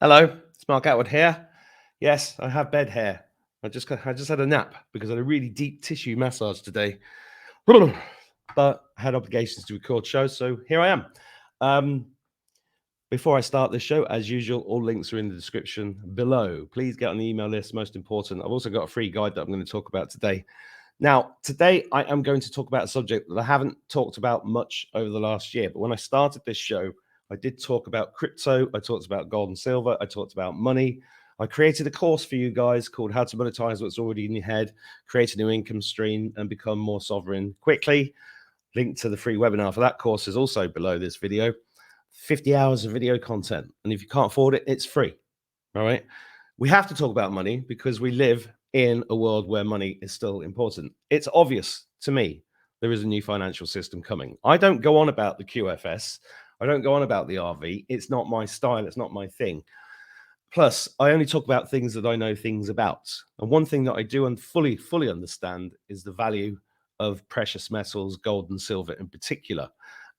Hello, it's Mark Attwood here. Yes, I have bed hair. I just had a nap because I had a really deep tissue massage today. But I had obligations to record shows, so here I am. Um, Before I start this show, as usual, all links are in the description below. Please get on the email list, most important. I've also got a free guide that I'm going to talk about today. Now, today I am going to talk about a subject that I haven't talked about much over the last year, but when I started this show, I did talk about crypto, I talked about gold and silver, I talked about money. I created a course for you guys called How to Monetize What's Already in Your Head, Create a New Income Stream, and Become More Sovereign Quickly. Link to the free webinar for that course is also below this video. 50 hours of video content. And if you can't afford it, it's free. All right. We have to talk about money because we live in a world where money is still important. It's obvious to me there is a new financial system coming. I don't go on about the QFS. I don't go on about the RV. It's not my style. It's not my thing. Plus, I only talk about things that I know things about. And one thing that I do and fully understand is the value of precious metals, gold and silver in particular.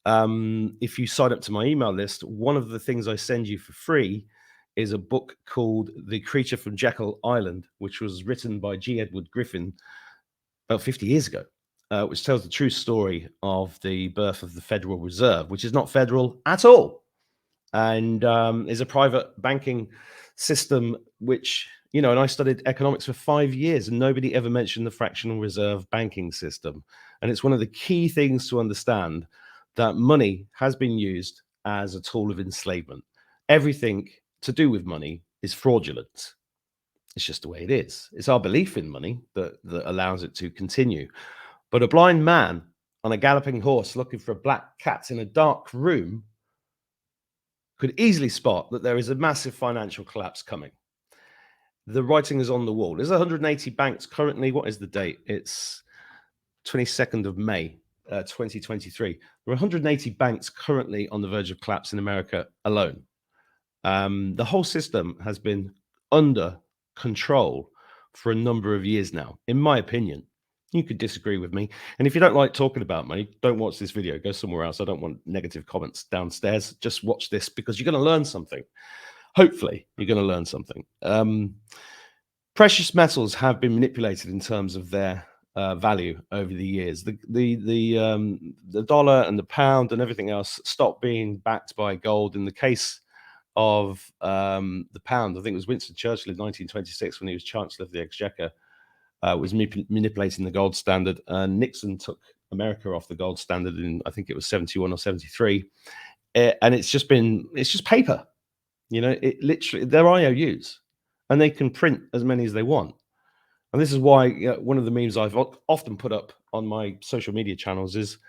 If you sign up to my email list, one of the things I send you for free is a book called The Creature from Jekyll Island, which was written by G. Edward Griffin about 50 years ago, which tells the true story of the birth of the Federal Reserve, which is not federal at all, and is a private banking system, which, you know, and I studied economics for 5 years and nobody ever mentioned the fractional reserve banking system. And it's one of the key things to understand that money has been used as a tool of enslavement. Everything to do with money is fraudulent. It's just the way it is. It's our belief in money that allows it to continue. But a blind man on a galloping horse looking for a black cat in a dark room could easily spot that there is a massive financial collapse coming. The writing is on the wall. There's 180 banks currently. What is the date? It's 22nd of May, 2023. There are 180 banks currently on the verge of collapse in America alone. The whole system has been under control for a number of years now, in my opinion. You could disagree with me. And if you don't like talking about money, don't watch this video. Go somewhere else. I don't want negative comments downstairs. Just watch this because you're going to learn something. Hopefully, you're going to learn something. Precious metals have been manipulated in terms of their value over the years. The dollar and the pound and everything else stopped being backed by gold. In the case of the pound, I think it was Winston Churchill in 1926 when he was Chancellor of the Exchequer, was manipulating the gold standard, and Nixon took America off the gold standard in, I think it was 71 or 73. And it's just paper. You know, it literally, they're IOUs, and they can print as many as they want. And this is why one of the memes I've often put up on my social media channels is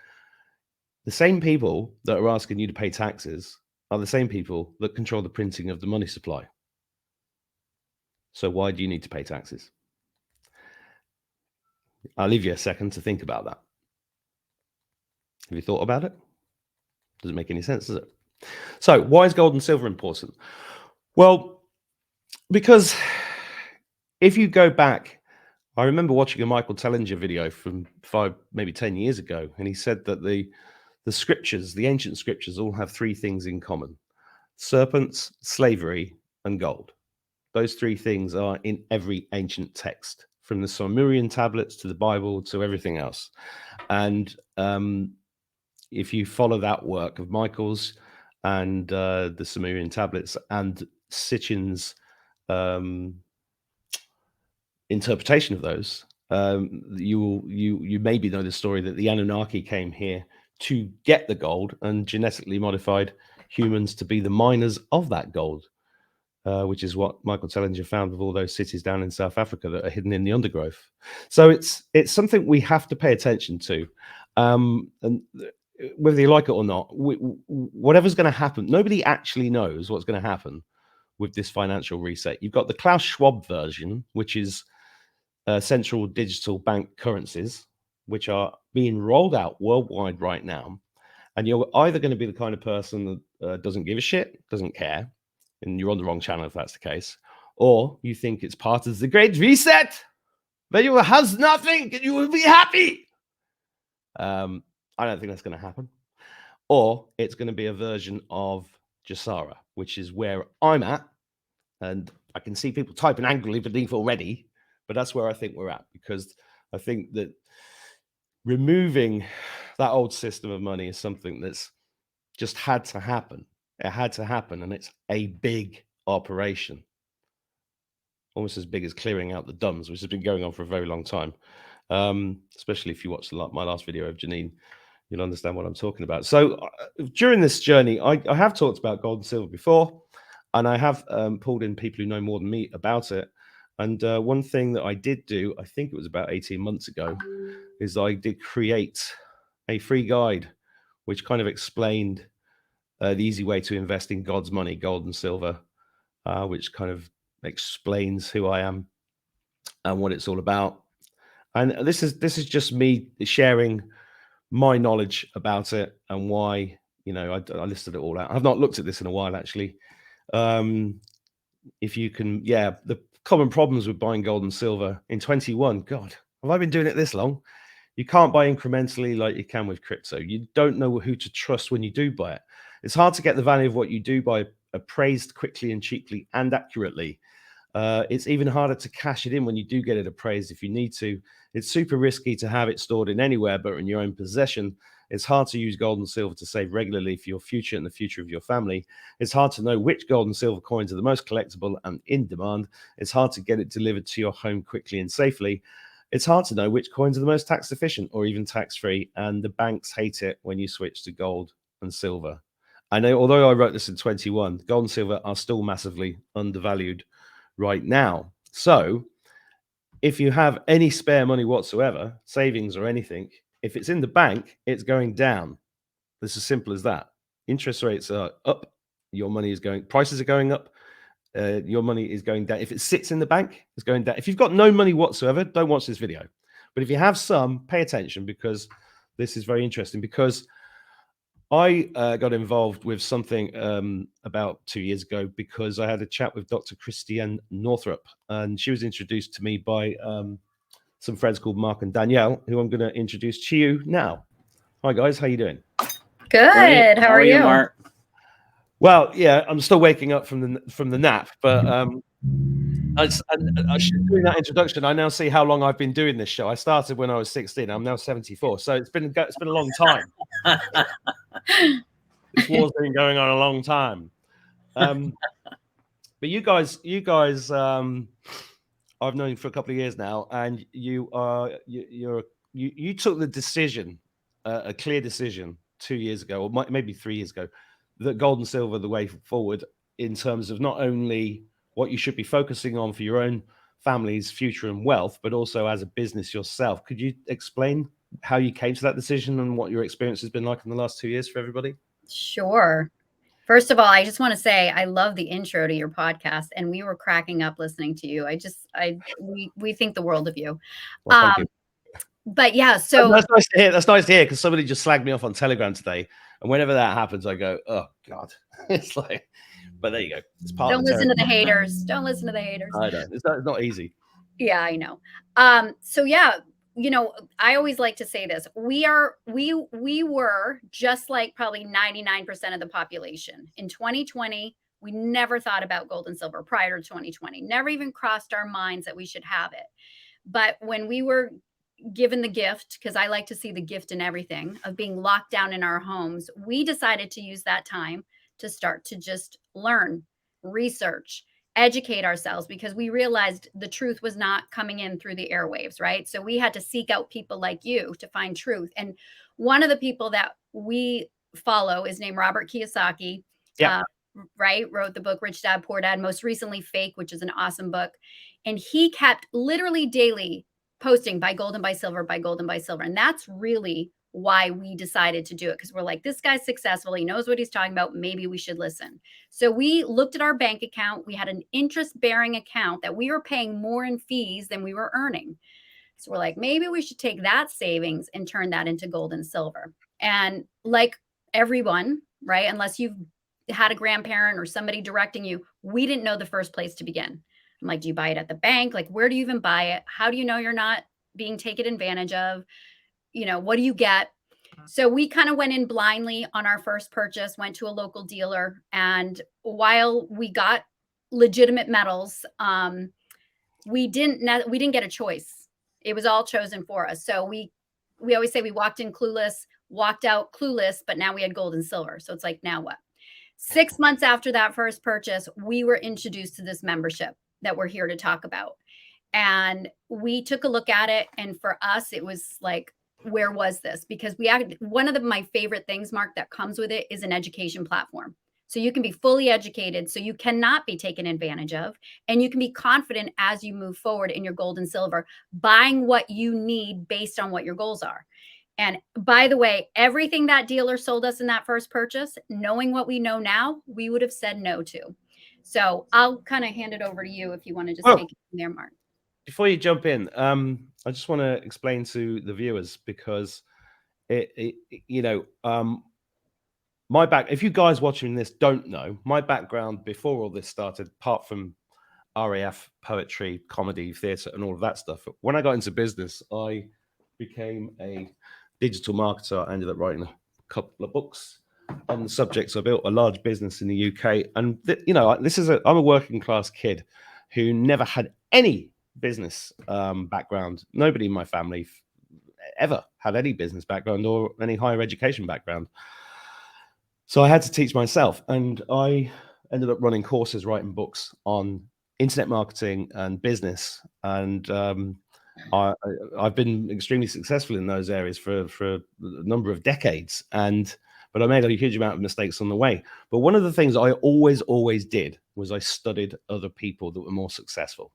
the same people that are asking you to pay taxes are the same people that control the printing of the money supply. So why do you need to pay taxes? I'll leave you a second to think about that. Have you thought about it? Doesn't make any sense, does it? So why is gold and silver important? Well, because if you go back, I remember watching a Michael Tellinger video from 5, maybe 10 years ago, and he said that the scriptures, the ancient scriptures, all have 3 things in common: serpents, slavery, and gold. Those 3 things are in every ancient text, from the Sumerian tablets to the Bible to everything else. And if you follow that work of Michael's and the Sumerian tablets and Sitchin's interpretation of those, you maybe know the story that the Anunnaki came here to get the gold and genetically modified humans to be the miners of that gold, which is what Michael Tellinger found with all those cities down in South Africa that are hidden in the undergrowth. So it's something we have to pay attention to, and whether you like it or not, whatever's going to happen, nobody actually knows what's going to happen with this financial reset. You've got the Klaus Schwab version, which is central digital bank currencies, which are being rolled out worldwide right now. And you're either going to be the kind of person that doesn't give a shit, doesn't care, and you're on the wrong channel if that's the case, or you think it's part of the Great Reset, where you will have nothing and you will be happy. I don't think that's going to happen. Or it's going to be a version of Jasara, which is where I'm at. And I can see people typing angrily beneath already, but that's where I think we're at, because I think that removing that old system of money is something that's just had to happen. It had to happen, and it's a big operation, almost as big as clearing out the dumbs, which has been going on for a very long time. Especially if you watch my last video of Janine, you'll understand what I'm talking about. So during this journey, I have talked about gold and silver before, and I have pulled in people who know more than me about it. And one thing that I did do, I think it was about 18 months ago, is I did create a free guide which kind of explained the easy way to invest in God's money, gold and silver, which kind of explains who I am and what it's all about. And this is just me sharing my knowledge about it and why, I listed it all out. I've not looked at this in a while, actually. If you can, the common problems with buying gold and silver in 21. God, have I been doing it this long? You can't buy incrementally like you can with crypto. You don't know who to trust when you do buy it. It's hard to get the value of what you do buy appraised quickly and cheaply and accurately. It's even harder to cash it in when you do get it appraised if you need to. It's super risky to have it stored in anywhere but in your own possession. It's hard to use gold and silver to save regularly for your future and the future of your family. It's hard to know which gold and silver coins are the most collectible and in demand. It's hard to get it delivered to your home quickly and safely. It's hard to know which coins are the most tax efficient or even tax-free, and the banks hate it when you switch to gold and silver. I know, although I wrote this in 21, gold and silver are still massively undervalued right now. So if you have any spare money whatsoever, savings or anything, if it's in the bank, it's going down. It's as simple as that. Interest rates are up, your money is going, prices are going up, your money is going down. If it sits in the bank, it's going down. If you've got no money whatsoever, don't watch this video. But if you have some, pay attention, because this is very interesting. Because I got involved with something about 2 years ago because I had a chat with Dr. Christiane Northrup, and she was introduced to me by some friends called Mark and Danielle, who I'm going to introduce to you now. Hi guys, how you doing? Good. Great. How are you, Mark? Well, yeah, I'm still waking up from the nap, but doing that introduction, I now see how long I've been doing this show. I started when I was 16. I'm now 74, so it's been a long time. This war's been going on a long time. But you guys, I've known you for a couple of years now, and you took the decision, a clear decision 2 years ago, or maybe 3 years ago, that gold and silver are the way forward in terms of not only what you should be focusing on for your own family's future and wealth, but also as a business yourself. Could you explain how you came to that decision and what your experience has been like in the last 2 years for everybody? Sure. First of all, I just want to say I love the intro to your podcast, and we were cracking up listening to you. We think the world of you. Well, thank you. But yeah, so that's nice to hear. That's nice to hear, because somebody just slagged me off on Telegram today, and whenever that happens, I go, "Oh God!" It's like, but there you go. It's part. Don't listen to the haters. Don't listen to the haters. I know it's not easy. Yeah, I know. So yeah, I always like to say this. We were just like probably 99% of the population. In 2020, we never thought about gold and silver prior to 2020. Never even crossed our minds that we should have it. But when we were given the gift, because I like to see the gift in everything, of being locked down in our homes, we decided to use that time to start to just learn, research, educate ourselves, because we realized the truth was not coming in through the airwaves, right? So we had to seek out people like you to find truth. And one of the people that we follow is named Robert Kiyosaki. Yeah. Right? Wrote the book Rich Dad Poor Dad, most recently Fake, which is an awesome book. And he kept literally daily posting buy gold and buy silver, buy gold and buy silver. And that's really why we decided to do it, because we're like, this guy's successful. He knows what he's talking about. Maybe we should listen. So we looked at our bank account. We had an interest-bearing account that we were paying more in fees than we were earning. So we're like, maybe we should take that savings and turn that into gold and silver. And like everyone, right, unless you've had a grandparent or somebody directing you, we didn't know the first place to begin. I'm like, do you buy it at the bank? Like, where do you even buy it? How do you know you're not being taken advantage of? What do you get? So we kind of went in blindly on our first purchase, went to a local dealer. And while we got legitimate metals. We didn't get a choice. It was all chosen for us. So we always say we walked in clueless, walked out clueless, but now we had gold and silver. So it's like, now what? 6 months after that first purchase, we were introduced to this membership that we're here to talk about. And we took a look at it. And for us, it was like, where was this? Because one of my favorite things, Mark, that comes with it is an education platform. So you can be fully educated, so you cannot be taken advantage of, and you can be confident as you move forward in your gold and silver, buying what you need based on what your goals are. And by the way, everything that dealer sold us in that first purchase, knowing what we know now, we would have said no to. So I'll kind of hand it over to you if you want to just take it from there, Mark. Before you jump in, I just want to explain to the viewers, because if you guys watching this don't know, my background before all this started, apart from RAF, poetry, comedy, theatre, and all of that stuff, when I got into business, I became a digital marketer. I ended up writing a couple of books on the subject. So I built a large business in the UK. And, I'm a working class kid who never had any business background. Nobody in my family ever had any business background or any higher education background. So I had to teach myself, and I ended up running courses, writing books on internet marketing and business. And I've been extremely successful in those areas for a number of decades. But I made a huge amount of mistakes on the way. But one of the things I always did was I studied other people that were more successful.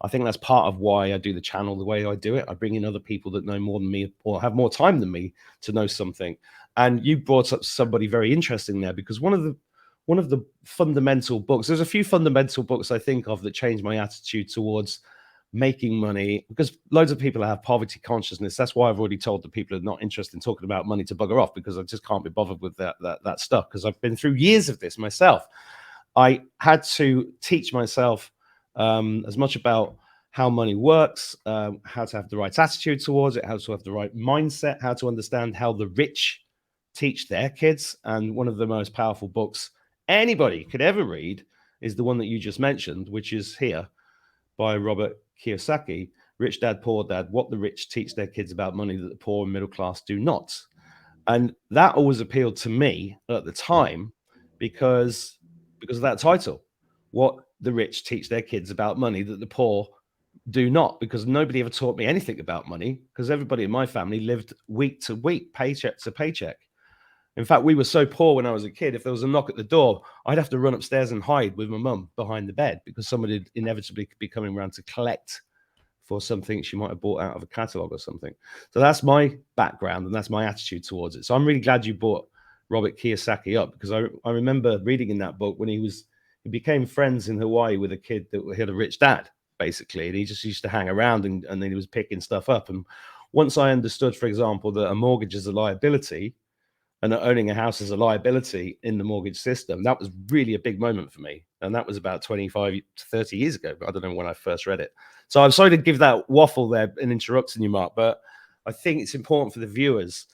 I think that's part of why I do the channel the way I do it. I bring in other people that know more than me or have more time than me to know something. And you brought up somebody very interesting there, because one of the fundamental books, there's a few fundamental books I think of that changed my attitude towards making money, because loads of people have poverty consciousness. That's why I've already told the people who are not interested in talking about money to bugger off, because I just can't be bothered with that stuff, because I've been through years of this myself. I had to teach myself as much about how money works, how to have the right attitude towards it, how to have the right mindset, how to understand how the rich teach their kids. And one of the most powerful books anybody could ever read is the one that you just mentioned, which is here by Robert Kiyosaki, Rich Dad, Poor Dad, What the Rich Teach Their Kids About Money That the Poor and Middle Class Do Not. And that always appealed to me at the time because of that title, What the Rich Teach Their Kids About Money That the Poor Do Not, because nobody ever taught me anything about money, because everybody in my family lived week to week, paycheck to paycheck. In fact, we were so poor when I was a kid, if there was a knock at the door, I'd have to run upstairs and hide with my mum behind the bed, because somebody would inevitably be coming around to collect for something she might have bought out of a catalogue or something. So that's my background and that's my attitude towards it. So I'm really glad you brought Robert Kiyosaki up, because I remember reading in that book when he became friends in Hawaii with a kid that had a rich dad, basically, and he just used to hang around and then he was picking stuff up. And once I understood, for example, that a mortgage is a liability and that owning a house is a liability in the mortgage system, that was really a big moment for me. And that was about 25 to 30 years ago. I don't know when I first read it. So I'm sorry to give that waffle there and interrupting you, Mark, but I think it's important for the viewers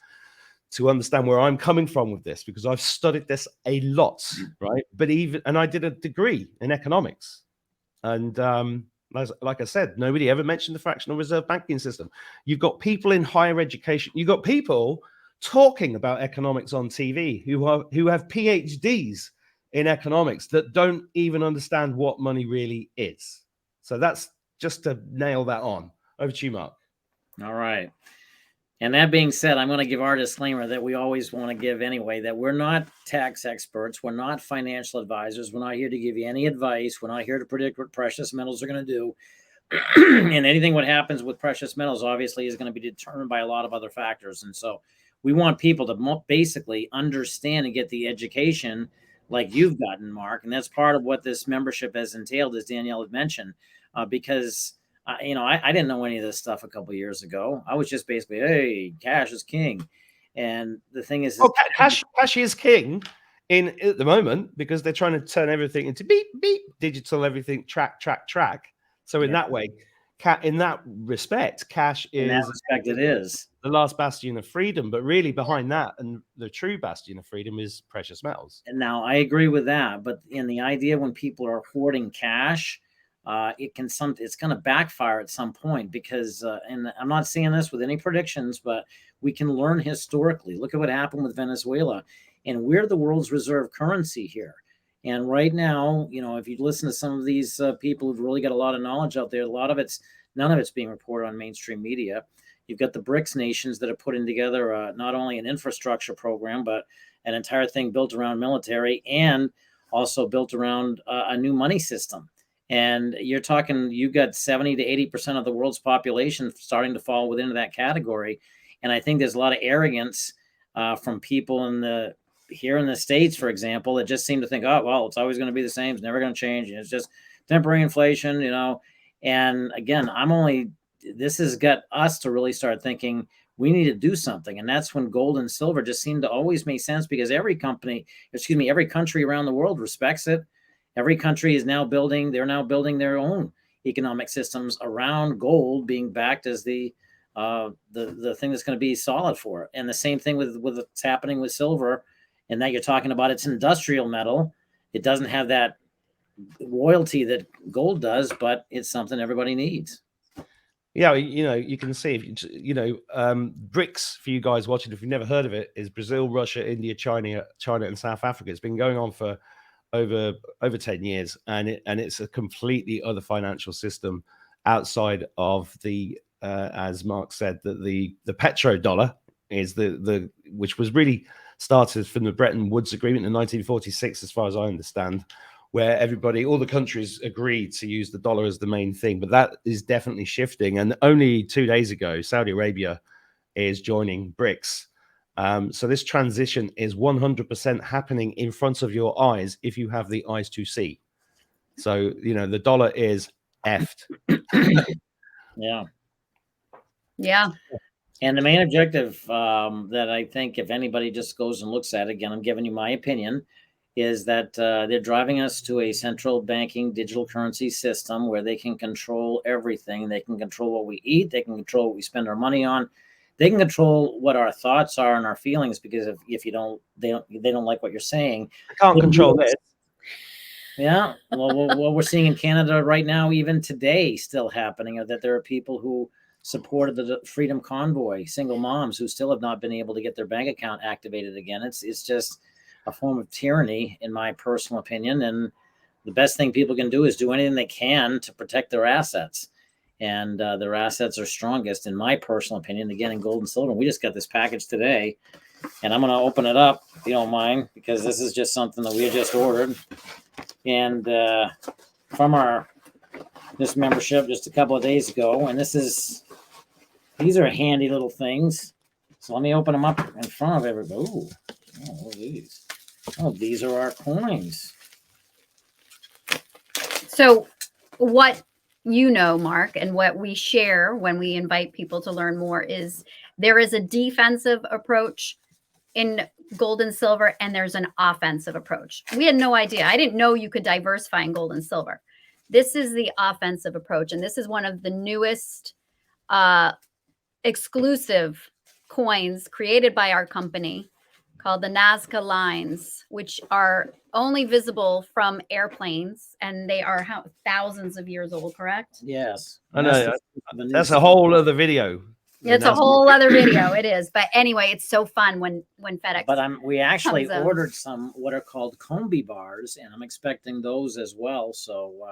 to understand where I'm coming from with this, because I've studied this a lot, right? And I did a degree in economics. And like I said, nobody ever mentioned the fractional reserve banking system. You've got people in higher education. You've got people talking about economics on TV who have PhDs in economics that don't even understand what money really is. So that's just to nail that on. Over to you, Mark. All right. And that being said, I'm going to give our disclaimer that we always want to give anyway, that we're not tax experts. We're not financial advisors. We're not here to give you any advice. We're not here to predict what precious metals are going to do. And anything what happens with precious metals obviously is going to be determined by a lot of other factors. And so we want people to basically understand and get the education like you've gotten, Mark. And that's part of what this membership has entailed, as Danielle had mentioned, because I didn't know any of this stuff a couple of years ago. I was just basically, hey, cash is king. And the thing is, cash is king at the moment, because they're trying to turn everything into beep, beep, digital, everything, track. So in that way, in that respect, cash In that is respect, it is. the last bastion of freedom. But really, behind that, and the true bastion of freedom, is precious metals. And now I agree with that, but in the idea when people are hoarding cash, it's going to backfire at some point because, and I'm not saying this with any predictions, but we can learn historically. Look at what happened with Venezuela, and we're the world's reserve currency here. And right now, if you listen to some of these people who've really got a lot of knowledge out there, none of it's being reported on mainstream media. You've got the BRICS nations that are putting together not only an infrastructure program, but an entire thing built around military and also built around a new money system. And you're talking, you've got 70 to 80% of the world's population starting to fall within that category. And I think there's a lot of arrogance from people here in the States, for example, that just seem to think, oh, well, it's always going to be the same. It's never going to change. It's just temporary inflation, And again, this has got us to really start thinking we need to do something. And that's when gold and silver just seem to always make sense because every country around the world respects it. Every country is now building their own economic systems around gold being backed as the thing that's going to be solid for it. And the same thing with what's happening with silver, and that you're talking about, it's an industrial metal. It doesn't have that royalty that gold does, but it's something everybody needs. Yeah, you can see, BRICS, for you guys watching, if you've never heard of it, is Brazil, Russia, India, China, and South Africa. It's been going on for over 10 years, and it's a completely other financial system outside of the, as Mark said, that the petrodollar is the which was really started from the Bretton Woods Agreement in 1946, as far as I understand, where all the countries agreed to use the dollar as the main thing. But that is definitely shifting. And only 2 days ago, Saudi Arabia is joining BRICS. So this transition is 100% happening in front of your eyes if you have the eyes to see. So, the dollar is effed. Yeah. Yeah. And the main objective that I think if anybody just goes and looks at it, again, I'm giving you my opinion, is that they're driving us to a central banking digital currency system where they can control everything. They can control what we eat. They can control what we spend our money on. They can control what our thoughts are and our feelings, because if you don't, they don't like what you're saying. I can't control this. Yeah. Well, what we're seeing in Canada right now, even today, still happening, are that there are people who supported the Freedom Convoy, single moms who still have not been able to get their bank account activated again. It's just a form of tyranny, in my personal opinion. And the best thing people can do is do anything they can to protect their assets. And their assets are strongest, in my personal opinion, again, in gold and silver. We just got this package today, and I'm going to open it up, if you don't mind, because this is just something that we just ordered. And from this membership just a couple of days ago. And these are handy little things. So let me open them up in front of everybody. Oh, what are these? Oh, these are our coins. So what Mark, and what we share when we invite people to learn more is there is a defensive approach in gold and silver, and there's an offensive approach. We had no idea. I didn't know you could diversify in gold and silver. This is the offensive approach, and this is one of the newest exclusive coins created by our company called the Nazca lines, which are only visible from airplanes, and they are thousands of years old, correct? Yes. I know. That's a whole other video. It's a whole other video. It is. But anyway, it's so fun when FedEx. But we actually ordered some what are called combi bars, and I'm expecting those as well. So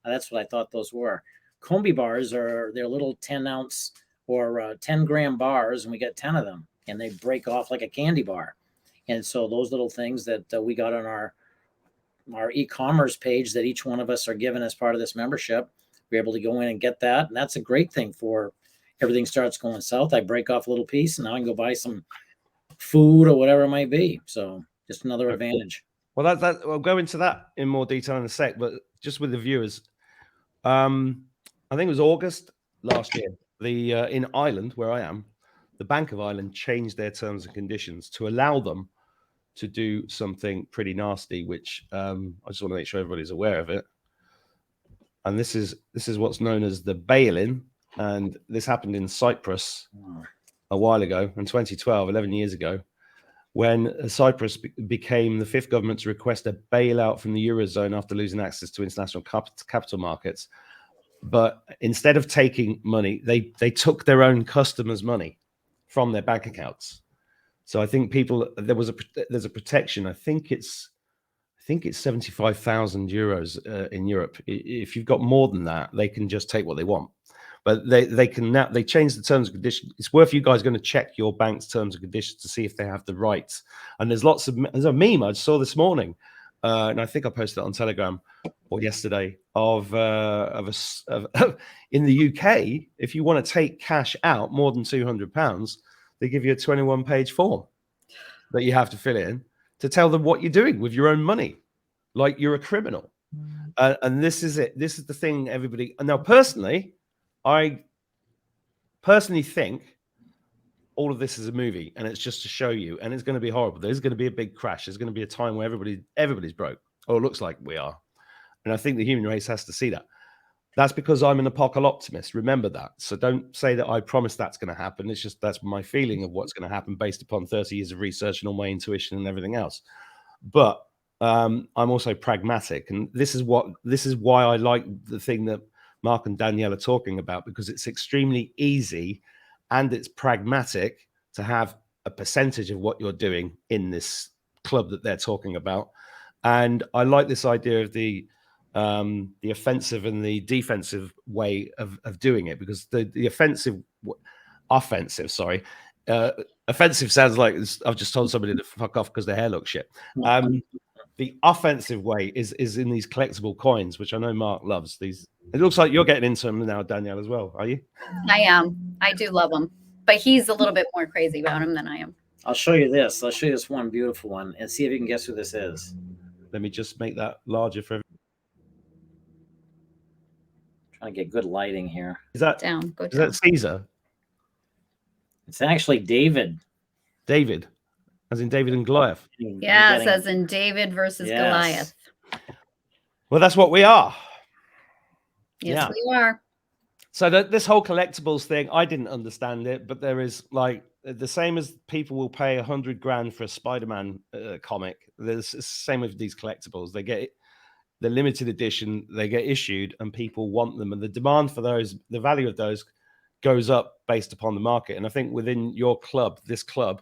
that's what I thought those were. Combi bars they're little 10-ounce or 10-gram bars, and we get 10 of them, and they break off like a candy bar. And so those little things that we got on our e-commerce page that each one of us are given as part of this membership, we're able to go in and get that. And that's a great thing for everything starts going south. I break off a little piece, and now I can go buy some food or whatever it might be. So just another advantage. Well, we'll go into that in more detail in a sec, but just with the viewers, I think it was August last year, in Ireland, where I am, the Bank of Ireland changed their terms and conditions to allow them to do something pretty nasty, which I just want to make sure everybody's aware of it. and this is what's known as the bail-in, and this happened in Cyprus a while ago, in 2012, 11 years ago, when Cyprus became the 5th government to request a bailout from the Eurozone after losing access to international capital markets. But instead of taking money, they took their own customers' money from their bank accounts. So I think there's a protection. I think it's 75,000 euros in Europe. If you've got more than that, they can just take what they want. But they can now, they change the terms and conditions. It's worth you guys going to check your bank's terms and conditions to see if they have the rights. And there's a meme I saw this morning, and I think I posted it on Telegram or yesterday of in the UK, if you want to take cash out more than £200, they give you a 21-page form that you have to fill in to tell them what you're doing with your own money, like you're a criminal. And this is it. This is the thing, everybody. Now, I personally think all of this is a movie, and it's just to show you, and it's going to be horrible. There's going to be a big crash. There's going to be a time where everybody's broke, or it looks like we are. And I think the human race has to see that. That's because I'm an apocalyptimist. Remember that. So don't say that I promise that's going to happen. It's just that's my feeling of what's going to happen based upon 30 years of research and all my intuition and everything else. But I'm also pragmatic, and this is why I like the thing that Mark and Danielle are talking about, because it's extremely easy and it's pragmatic to have a percentage of what you're doing in this club that they're talking about. And I like this idea of the offensive and the defensive way of doing it, because the offensive sounds like I've just told somebody to fuck off because their hair looks shit. The offensive way is in these collectible coins, which I know Mark loves. These, it looks like you're getting into them now, Danielle, as well. Are you? I am. I do love them, but he's a little bit more crazy about them than I am. I'll show you this. I'll show you this one beautiful one and see if you can guess who this is. Let me just make that larger for everyone. Trying to get good lighting here. Is that Go down. Is that Caesar? It's actually David. David, as in David and Goliath. Yes, as in David versus Goliath. Well, that's what we are. Yes, we are. So this whole collectibles thing, I didn't understand it, but there is like the same as people will pay $100,000 for a Spider-Man comic. There's the same with these collectibles. They get the limited edition, they get issued, and people want them, and the demand for those, the value of those, goes up based upon the market. And I think within your club, this club,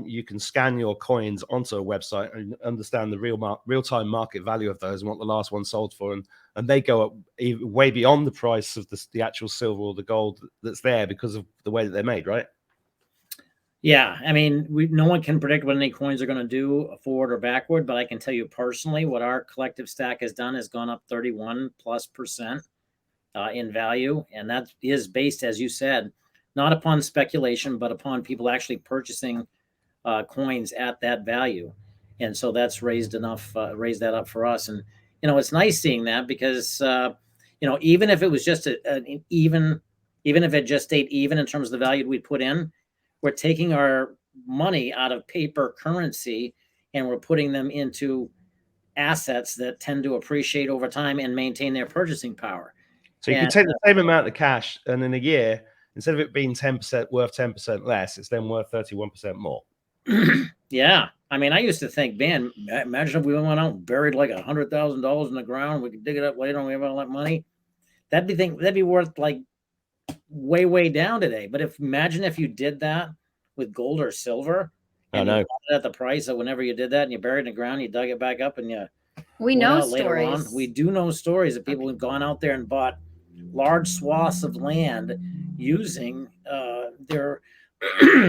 you can scan your coins onto a website and understand the real-time market value of those and what the last one sold for, and they go up way beyond the price of the actual silver or the gold that's there because of the way that they're made, right? Yeah, I mean, no one can predict what any coins are going to do forward or backward, but I can tell you personally what our collective stack has done has gone up 31+% in value, and that is based, as you said, not upon speculation, but upon people actually purchasing coins at that value. And so that's raised that up for us. And, it's nice seeing that because, even if it was just even if it just stayed even in terms of the value we put in, we're taking our money out of paper currency and we're putting them into assets that tend to appreciate over time and maintain their purchasing power. So you can take the same amount of cash, and in a year, instead of it being 10% worth 10% less, it's then worth 31% more. Yeah. I mean, I used to think, man, imagine if we went out and buried like $100,000 in the ground. We could dig it up later and we have all that money. That'd be worth like way, way down today. But imagine if you did that with gold or silver. And you bought it at the price of whenever you did that and you buried it in the ground, you dug it back up, and we know stories. We do know stories of people who've gone out there and bought large swaths of land using their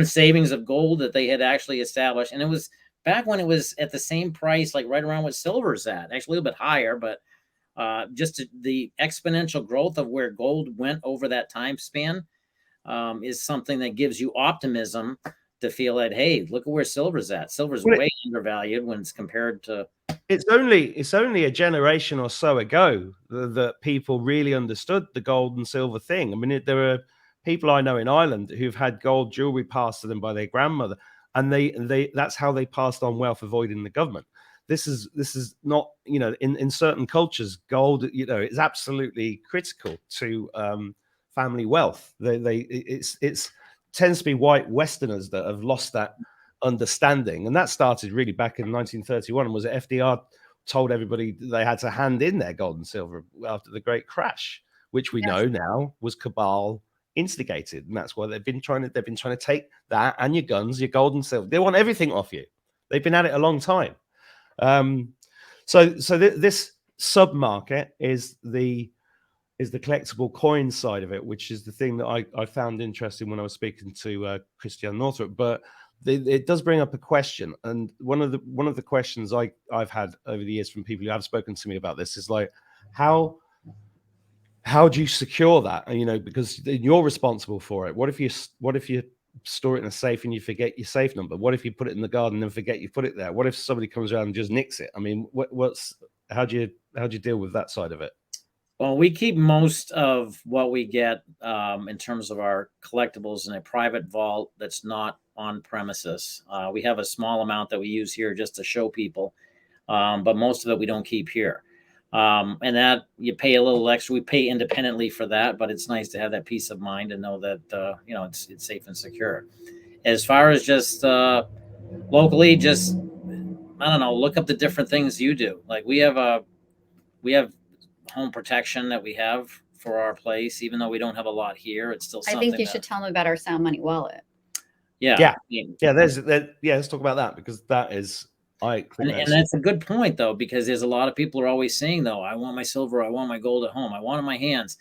savings of gold that they had actually established. And it was back when it was at the same price, like right around what silver's at, actually a little bit higher, but just the exponential growth of where gold went over that time span is something that gives you optimism to feel that, hey, look at where silver's at. Silver's way undervalued when it's compared to. It's only a generation or so ago that people really understood the gold and silver thing. I mean, there are people I know in Ireland who've had gold jewelry passed to them by their grandmother, and they that's how they passed on wealth, avoiding the government. this is not, in certain cultures, gold, is absolutely critical to family wealth. It's tends to be white Westerners that have lost that understanding, and that started really back in 1931. Was it FDR told everybody they had to hand in their gold and silver after the Great Crash, which we know now was cabal instigated, and that's why they've been trying to take that and your guns, your gold and silver. They want everything off you. They've been at it a long time. This sub market is the collectible coin side of it, which is the thing that I found interesting when I was speaking to Christian Northrup. But it does bring up a question, and one of the questions I've had over the years from people who have spoken to me about this is like, how do you secure that? Because you're responsible for it. What if you store it in a safe and you forget your safe number? What if you put it in the garden and forget you put it there? What if somebody comes around and just nicks it? I mean, how do you deal with that side of it? Well, we keep most of what we get in terms of our collectibles in a private vault that's not on premises. We have a small amount that we use here just to show people, but most of it we don't keep here. And that you pay a little extra. We pay independently for that, but it's nice to have that peace of mind and know that it's safe and secure. As far as just locally, just I don't know, look up the different things you do. Like we have home protection that we have for our place, even though we don't have a lot here. It's still something. I think you should tell them about our Sound Money wallet. Yeah. Let's talk about that, because that is. And that's a good point, though, because there's a lot of people are always saying, though, I want my silver, I want my gold at home, I want it in my hands.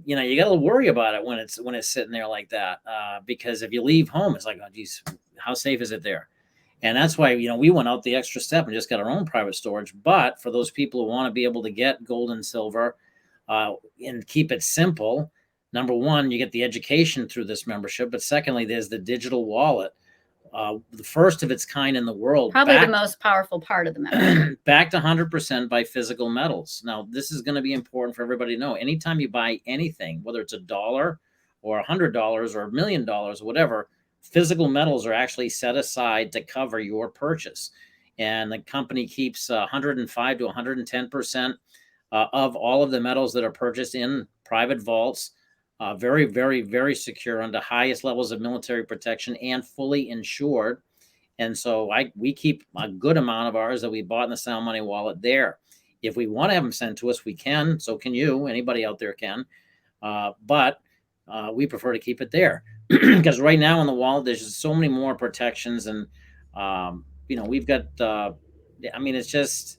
You got to worry about it when it's sitting there like that, because if you leave home, it's like, oh, geez, how safe is it there? And that's why we went out the extra step and just got our own private storage. But for those people who want to be able to get gold and silver and keep it simple, number one, you get the education through this membership, but secondly, there's the digital wallet. The first of its kind in the world. Probably the most powerful part of the membership. Backed 100% by physical metals. Now, this is going to be important for everybody to know. Anytime you buy anything, whether it's $1 or $100 or $1 million, or whatever, physical metals are actually set aside to cover your purchase. And the company keeps 105 to 110% of all of the metals that are purchased in private vaults. Very, very, very secure under highest levels of military protection and fully insured. And so we keep a good amount of ours that we bought in the Sound Money wallet there. If we want to have them sent to us, we can. So can you. Anybody out there can. But we prefer to keep it there because right now in the wallet, there's just so many more protections. And, we've got, it's just,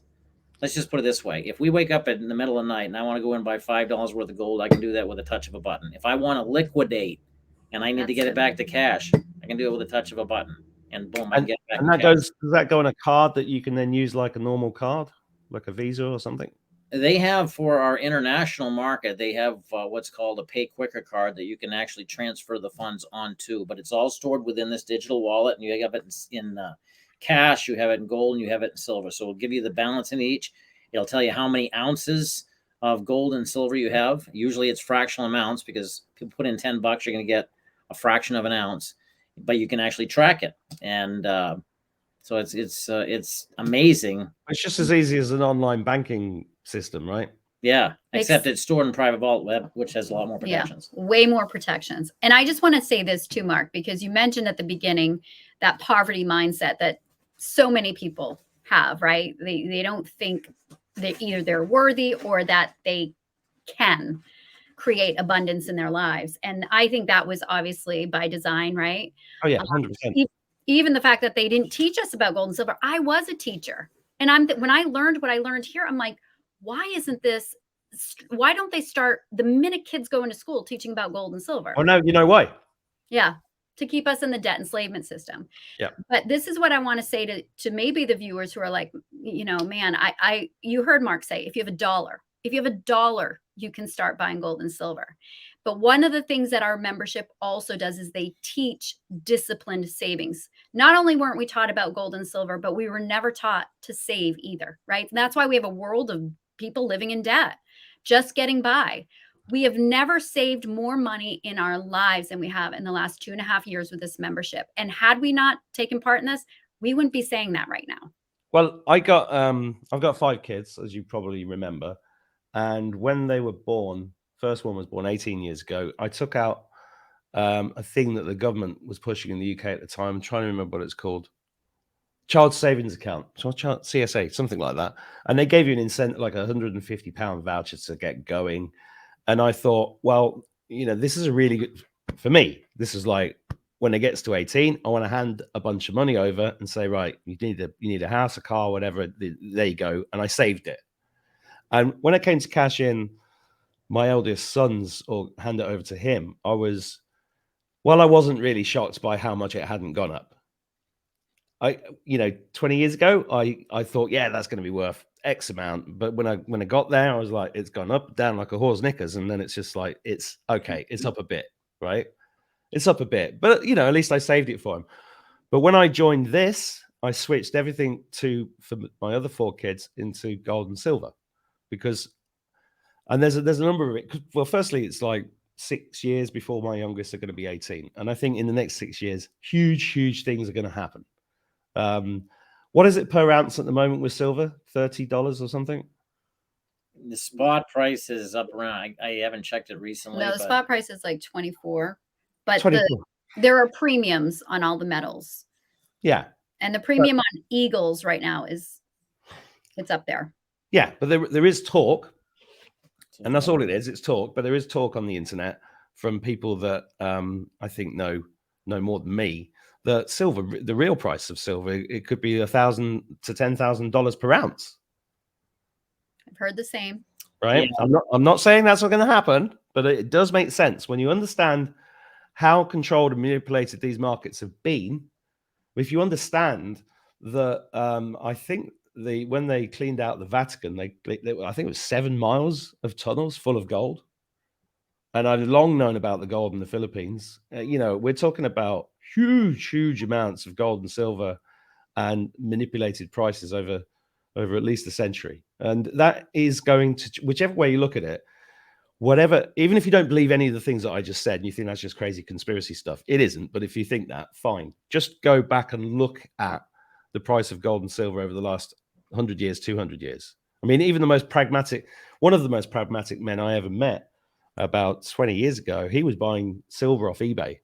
let's just put it this way. If we wake up in the middle of the night and I want to go and buy $5 worth of gold, I can do that with a touch of a button. If I want to liquidate and I need to get it back to cash, I can do it with a touch of a button. And boom, I can get it back to cash. Does that go on a card that you can then use like a normal card, like a Visa or something? They have, for our international market, they have what's called a pay quicker card that you can actually transfer the funds onto. But it's all stored within this digital wallet, and you have it in cash, you have it in gold, and you have it in silver. So it'll give you the balance in each. It'll tell you how many ounces of gold and silver you have. Usually it's fractional amounts, because if you put in $10, you're going to get a fraction of an ounce, but you can actually track it. And so it's amazing. It's just as easy as an online banking system, right? Yeah, except it's stored in private vault web, which has a lot more protections. Yeah, way more protections. And I just want to say this too, Mark, because you mentioned at the beginning that poverty mindset that so many people have, right? They don't think that either they're worthy or that they can create abundance in their lives. And I think that was obviously by design, right? Oh yeah, 100%. Even the fact that they didn't teach us about gold and silver. I was a teacher. And when I learned what I learned here, I'm like, why don't they start the minute kids go into school teaching about gold and silver? Oh no, you know why? Yeah. To keep us in the debt enslavement system. Yeah. But this is what I want to say to maybe the viewers who are like, man, you heard Mark say, if you have $1, you can start buying gold and silver. But one of the things that our membership also does is they teach disciplined savings. Not only weren't we taught about gold and silver, but we were never taught to save either, right? And that's why we have a world of people living in debt, just getting by. We have never saved more money in our lives than we have in the last 2.5 years with this membership. And had we not taken part in this, we wouldn't be saying that right now. Well, I've got 5 kids, as you probably remember, and when they were born, first one was born 18 years ago. I took out a thing that the government was pushing in the UK at the time. I'm trying to remember what it's called. Child savings account, CSA, something like that. And they gave you an incentive, like £150 voucher to get going. And I thought, well, this is a really good for me. This is like when it gets to 18, I want to hand a bunch of money over and say, right, you need a house, a car, whatever. There you go. And I saved it. And when it came to cash in my eldest son's or hand it over to him, I wasn't really shocked by how much it hadn't gone up. 20 years ago, I thought, yeah, that's going to be worth X amount. But when I got there, I was like, it's gone up, down like a horse knickers. And then it's just like, it's okay. It's up a bit, right? It's up a bit, but at least I saved it for him. But when I joined this, I switched everything for my other 4 kids into gold and silver and there's a number of it. Well, firstly, it's like 6 years before my youngest are going to be 18. And I think in the next 6 years, huge things are going to happen. What is it per ounce at the moment with silver? $30 or something? The spot price is up around, I haven't checked it recently. No, the spot price is like 24, but 24. there are premiums on all the metals. Yeah. And the premium on Eagles right now it's up there. Yeah, but there is talk, and that's all it is. It's talk, but there is talk on the internet from people that I think know more than me, that silver, the real price of silver, it could be $1,000 to $10,000 per ounce. I've heard the same. Right. Yeah. I'm not saying that's not going to happen, but it does make sense when you understand how controlled and manipulated these markets have been. If you understand that, I think when they cleaned out the Vatican, I think it was 7 miles of tunnels full of gold. And I've long known about the gold in the Philippines. We're talking about huge amounts of gold and silver and manipulated prices over at least a century. And that is going to, whichever way you look at it, even if you don't believe any of the things that I just said and you think that's just crazy conspiracy stuff, it isn't. But if you think that, fine. Just go back and look at the price of gold and silver over the last 100 years, 200 years. I mean, even one of the most pragmatic men I ever met about 20 years ago, he was buying silver off eBay.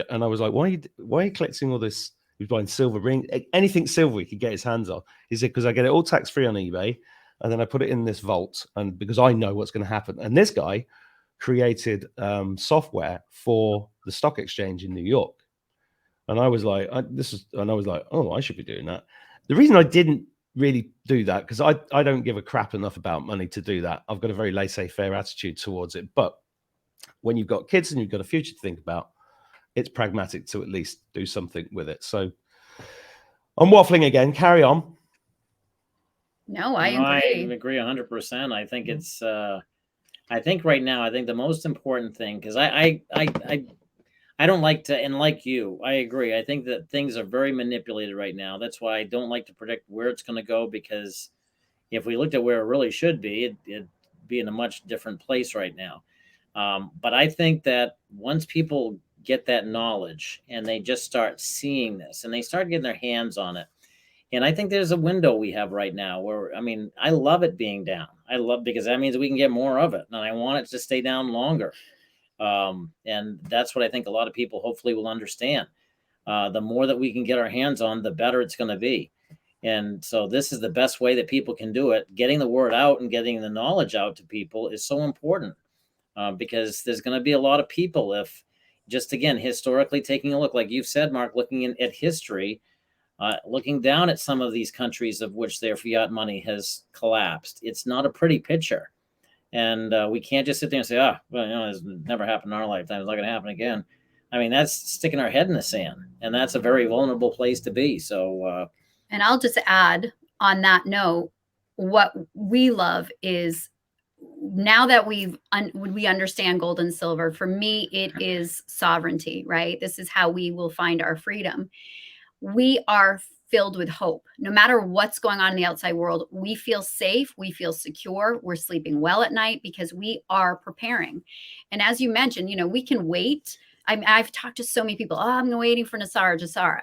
And I was like, why are you collecting all this? He was buying silver ring, anything silver he could get his hands on. He said, because I get it all tax-free on eBay, and then I put it in this vault, and because I know what's going to happen. And this guy created software for the stock exchange in New York. And I was like, oh, I should be doing that. The reason I didn't really do that, because I don't give a crap enough about money to do that. I've got a very laissez-faire attitude towards it. But when you've got kids and you've got a future to think about, it's pragmatic to at least do something with it. So I'm waffling again. Carry on. No, I agree. I agree 100%. I think it's, I think right now, I think the most important thing, because I don't like to, and like you, I agree. I think that things are very manipulated right now. That's why I don't like to predict where it's going to go, because if we looked at where it really should be, it'd be in a much different place right now. But I think that once people get that knowledge and they just start seeing this and they start getting their hands on it, and I think there's a window we have right now where, I mean, I love it being down. Because that means we can get more of it, and I want it to stay down longer. And that's what I think a lot of people hopefully will understand. The more that we can get our hands on, the better it's going to be. And so this is the best way that people can do it. Getting the word out and getting the knowledge out to people is so important, because there's going to be a lot of people, if just, again, historically taking a look, like you've said, Mark, looking at history, looking down at some of these countries of which their fiat money has collapsed. It's not a pretty picture. And we can't just sit there and say, it's never happened in our lifetime. It's not going to happen again. I mean, that's sticking our head in the sand, and that's a very vulnerable place to be. So, and I'll just add on that note, what we love is, now that we understand gold and silver, for me, it is sovereignty, right? This is how we will find our freedom. We are filled with hope. No matter what's going on in the outside world, we feel safe, we feel secure, we're sleeping well at night because we are preparing. And as you mentioned, we can wait. I've talked to so many people, I'm waiting for Jassara.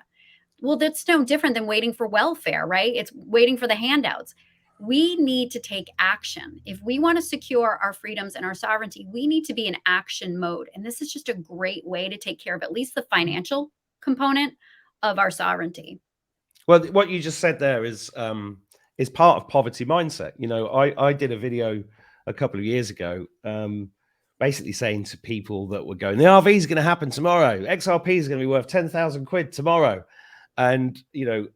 Well, that's no different than waiting for welfare, right? It's waiting for the handouts. We need to take action. If we want to secure our freedoms and our sovereignty, we need to be in action mode. And this is just a great way to take care of at least the financial component of our sovereignty. Well, what you just said there is part of poverty mindset. You know, I did a video a couple of years ago, basically saying to people that were going, the RV is going to happen tomorrow. XRP is going to be worth 10,000 quid tomorrow. And, you know,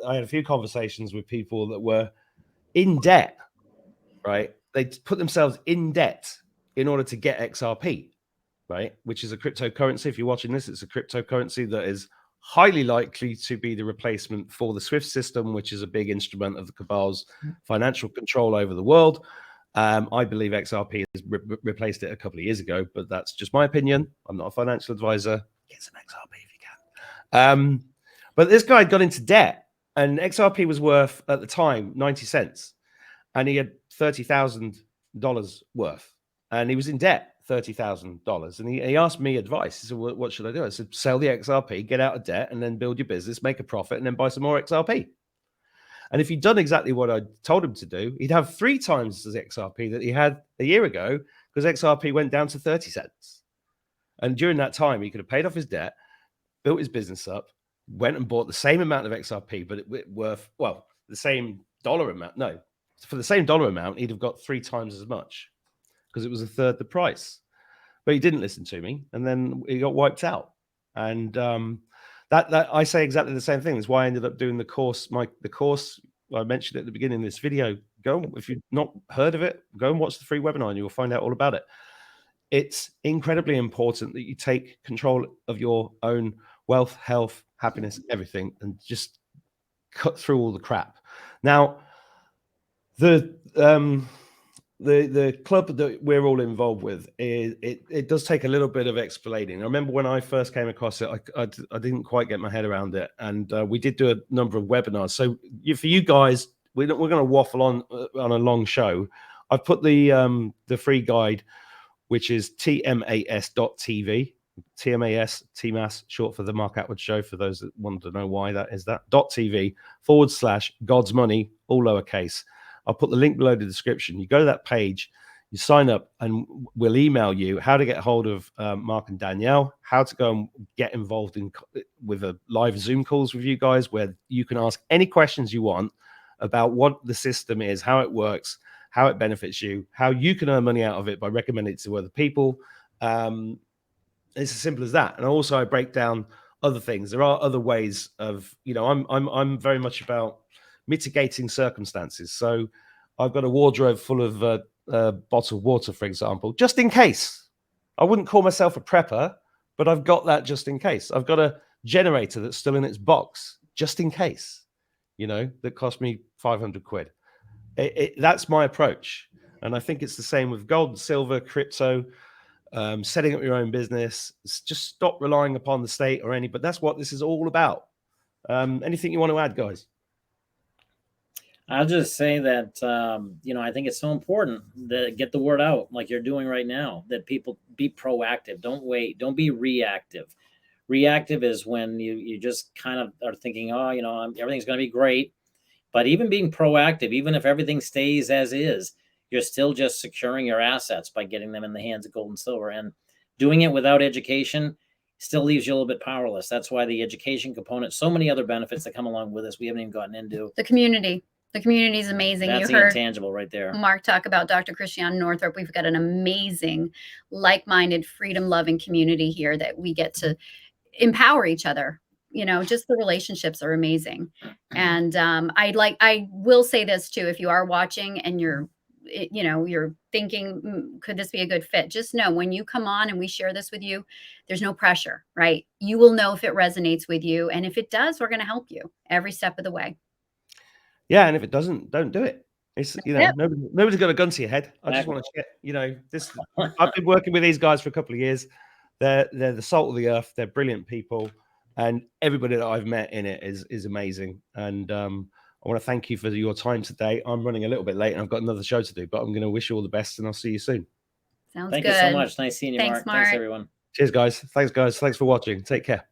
I had a few conversations with people that were in debt, right? They put themselves in debt in order to get XRP, right? Which is a cryptocurrency. If you're watching this, it's a cryptocurrency that is highly likely to be the replacement for the SWIFT system, which is a big instrument of the cabal's financial control over the world. I believe XRP has replaced it a couple of years ago, but that's just my opinion. I'm not a financial advisor. Get some XRP if you can. But this guy got into debt, and XRP was worth, at the time, 90 cents. And he had $30,000 worth. And he was in debt, $30,000. And he asked me advice. He said, what should I do? I said, sell the XRP, get out of debt, and then build your business, make a profit, and then buy some more XRP. And if he'd done exactly what I told him to do, he'd have 3 times the XRP that he had a year ago, because XRP went down to 30 cents. And during that time, he could have paid off his debt, built his business up, went and bought the same amount of XRP, but it worth, well, the same dollar amount. No, for the same dollar amount, he'd have got 3 times as much because it was a third the price. But he didn't listen to me, and then he got wiped out. And that I say exactly the same thing. That's why I ended up doing the course. The course I mentioned at the beginning of this video. If you've not heard of it, go and watch the free webinar, and you'll find out all about it. It's incredibly important that you take control of your own wealth, health, happiness, everything, and just cut through all the crap. Now, the club that we're all involved with, it does take a little bit of explaining. I remember when I first came across it, I didn't quite get my head around it, and we did do a number of webinars. So for you guys, we're going to waffle on a long show. I've put the free guide, which is tmas.tv. TMAS, short for the Mark Attwood Show, for those that want to know why that is, that .tv/God's Money, all lowercase. I'll put the link below the description. You go to that page, you sign up, and we'll email you how to get hold of Mark and Danielle, how to go and get involved with a live Zoom calls with you guys, where you can ask any questions you want about what the system is, how it works, how it benefits you, how you can earn money out of it by recommending it to other people. It's as simple as that. And also I break down other things. There are other ways of, I'm very much about mitigating circumstances. So I've got a wardrobe full of bottled water, for example, just in case. I wouldn't call myself a prepper, but I've got that just in case. I've got a generator that's still in its box, just in case, that cost me 500 quid. That's my approach. And I think it's the same with gold, silver, crypto. Setting up your own business. Just stop relying upon the state or but that's what this is all about. Anything you want to add, guys? I'll just say that, I think it's so important that get the word out like you're doing right now, that people be proactive. Don't wait. Don't be reactive. Reactive is when you just kind of are thinking, everything's going to be great. But even being proactive, even if everything stays as is, you're still just securing your assets by getting them in the hands of gold and silver. And doing it without education still leaves you a little bit powerless. That's why the education component, so many other benefits that come along with this, we haven't even gotten into. The community. The community is amazing. That's you heard intangible right there. Mark talk about Dr. Christiane Northrup. We've got an amazing, like-minded, freedom-loving community here that we get to empower each other. Just the relationships are amazing. And I will say this too, if you are watching and you're thinking, could this be a good fit? Just know when you come on and we share this with you, there's no pressure, right? You will know if it resonates with you. And if it does, we're going to help you every step of the way. Yeah. And if it doesn't, don't do it. It's, nobody's got a gun to your head. I just want to share, I've been working with these guys for a couple of years. They're the salt of the earth. They're brilliant people. And everybody that I've met in it is amazing. And, I want to thank you for your time today. I'm running a little bit late and I've got another show to do, but I'm going to wish you all the best and I'll see you soon. Sounds good. Thank you so much. Nice seeing you, Thanks, Mark. Thanks, everyone. Cheers, guys. Thanks for watching. Take care.